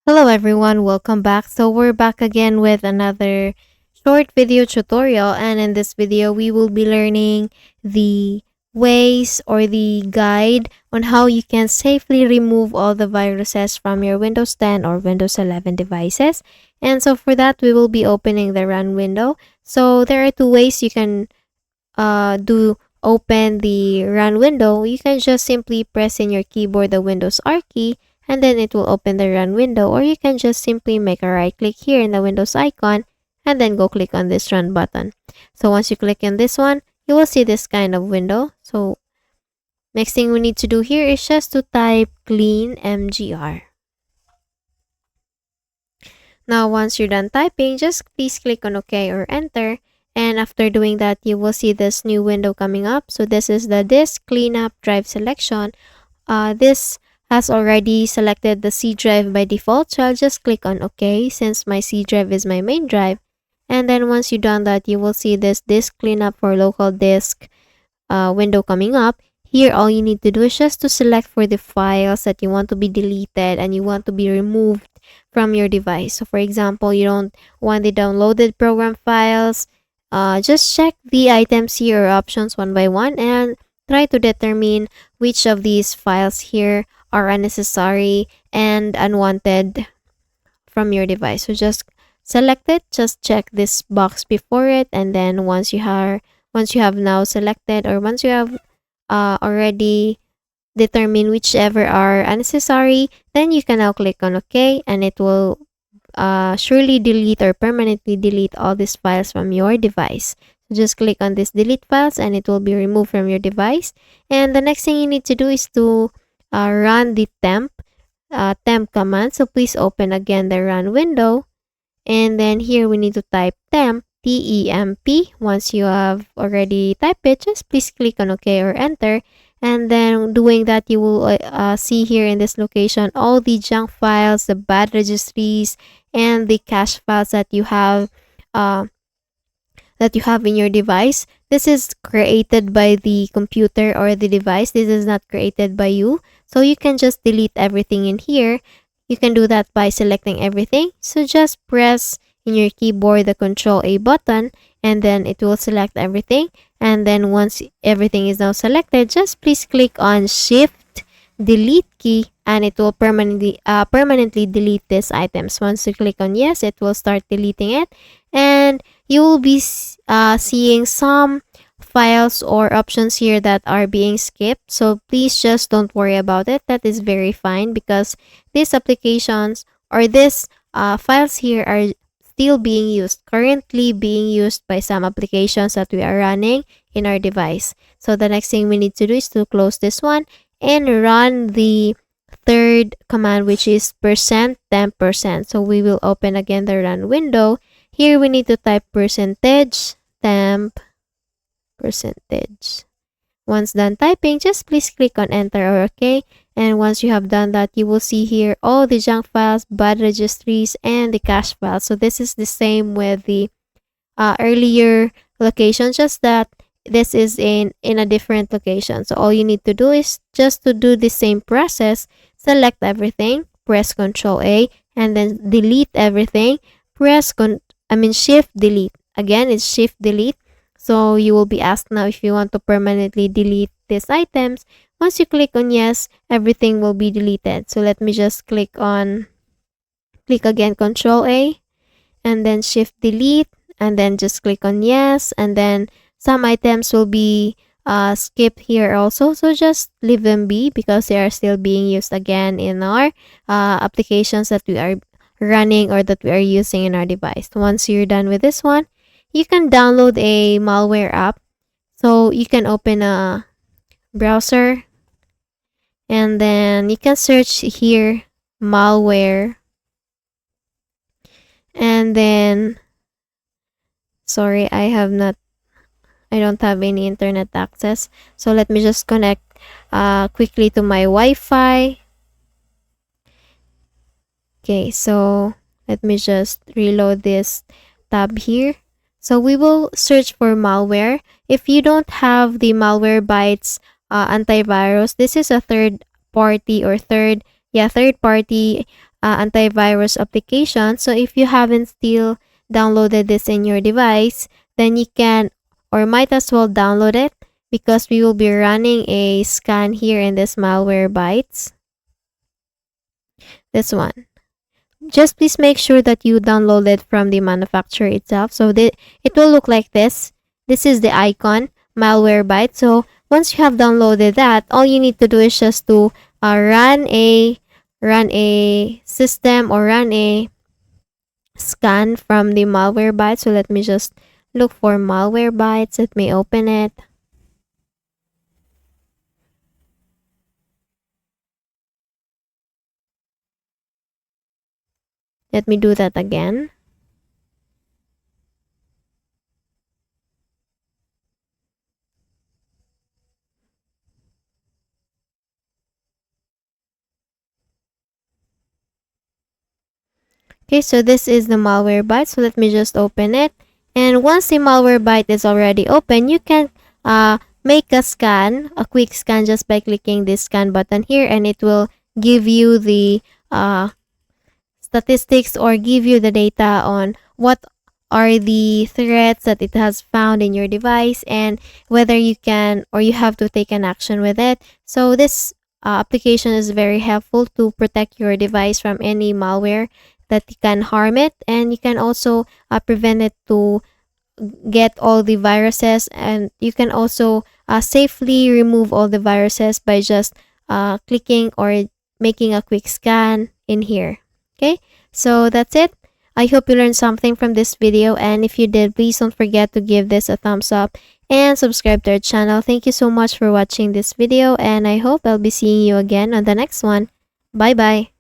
Hello everyone, welcome back. So we're back again with another short video tutorial, and in this video we will be learning the ways or the guide on how you can safely remove all the viruses from your Windows 10 or Windows 11 devices. And so for that we will be opening the run window. So there are two ways you can do open the run window. You can just simply press in your keyboard the Windows R key, and then it will open the run window, or you can just simply make a right click here in the Windows icon and then go click on this run button. So once you click on this one, you will see this kind of window. So next thing we need to do here is just to type clean mgr. Now, once you're done typing, just please click on OK or enter. And after doing that, you will see this new window coming up. So this is the disk cleanup drive selection. This has already selected the C drive by default. So I'll just click on OK since my C drive is my main drive. And then once you've done that, you will see this disk cleanup for local disk window coming up. Here, all you need to do is just to select for the files that you want to be deleted and you want to be removed from your device. So for example, you don't want the downloaded program files. Just check the items here or options one by one and try to determine which of these files here are unnecessary and unwanted from your device. So just select it, just check this box before it, and then once you have now selected, or once you have already determined whichever are unnecessary, then you can now click on OK, and it will surely delete or permanently delete all these files from your device. So just click on this delete files and it will be removed from your device. And the next thing you need to do is to run the temp command. So please open again the run window, and then here we need to type temp, T-E-M-P. Once you have already typed it, just please click on OK or enter. And then doing that, you will see here in this location all the junk files, the bad registries, and the cache files that you have in your device. This is created by the computer or the device. This is not created by you. So you can just delete everything in here. You can do that by selecting everything. So just press in your keyboard the Control A button, and then it will select everything. And then once everything is now selected, just please click on Shift Delete key, and it will permanently delete these items. Once you click on yes, it will start deleting it, and you will be seeing some files or options here that are being skipped. So please just don't worry about it. That is very fine, because these applications or these files here are still currently being used by some applications that we are running in our device. So the next thing we need to do is to close this one and run the third command, which is %temp%. So we will open again the run window. Here we need to type %temp%. Once done typing, just please click on enter or OK. And once you have done that, you will see here all the junk files, bad registries, and the cache files. So this is the same with the earlier location, just that this is in a different location. So all you need to do is just to do the same process. Select everything, press Ctrl A, and then delete everything. Shift delete. Again, it's Shift delete. So you will be asked now if you want to permanently delete these items. Once you click on yes, everything will be deleted. So let me just click again Control A, and then Shift delete, and then just click on yes, and then some items will be skipped here also. So just leave them be, because they are still being used again in our applications that we are running or that we are using in our device. Once you're done with this one, you can download a malware app. So you can open a browser, and then you can search here malware, and then sorry, I don't have any internet access, so let me just connect quickly to my Wi-Fi. Okay, so let me just reload this tab here. So we will search for malware. If you don't have the Malwarebytes antivirus, this is a third party antivirus application. So if you haven't still downloaded this in your device, then you can or might as well download it, because we will be running a scan here in this malware bytes. This one. Just please make sure that you download it from the manufacturer itself. So it will look like this. This is the icon, malware byte. So once you have downloaded that, all you need to do is just to run a system or run a scan from the malware byte. So let me just look for malware bytes. Let me open it. Let me do that again. Okay, so this is the malware byte. So let me just open it. And once the malware byte is already open, you can make a scan, a quick scan, just by clicking this scan button here, and it will give you the statistics or give you the data on what are the threats that it has found in your device, and whether you can or you have to take an action with it. So this application is very helpful to protect your device from any malware that can harm it, and you can also prevent it to get all the viruses, and you can also safely remove all the viruses by just clicking or making a quick scan in here. Okay, so that's it. I hope you learned something from this video, and if you did, please don't forget to give this a thumbs up and subscribe to our channel. Thank you so much for watching this video, and I hope I'll be seeing you again on the next one. Bye bye.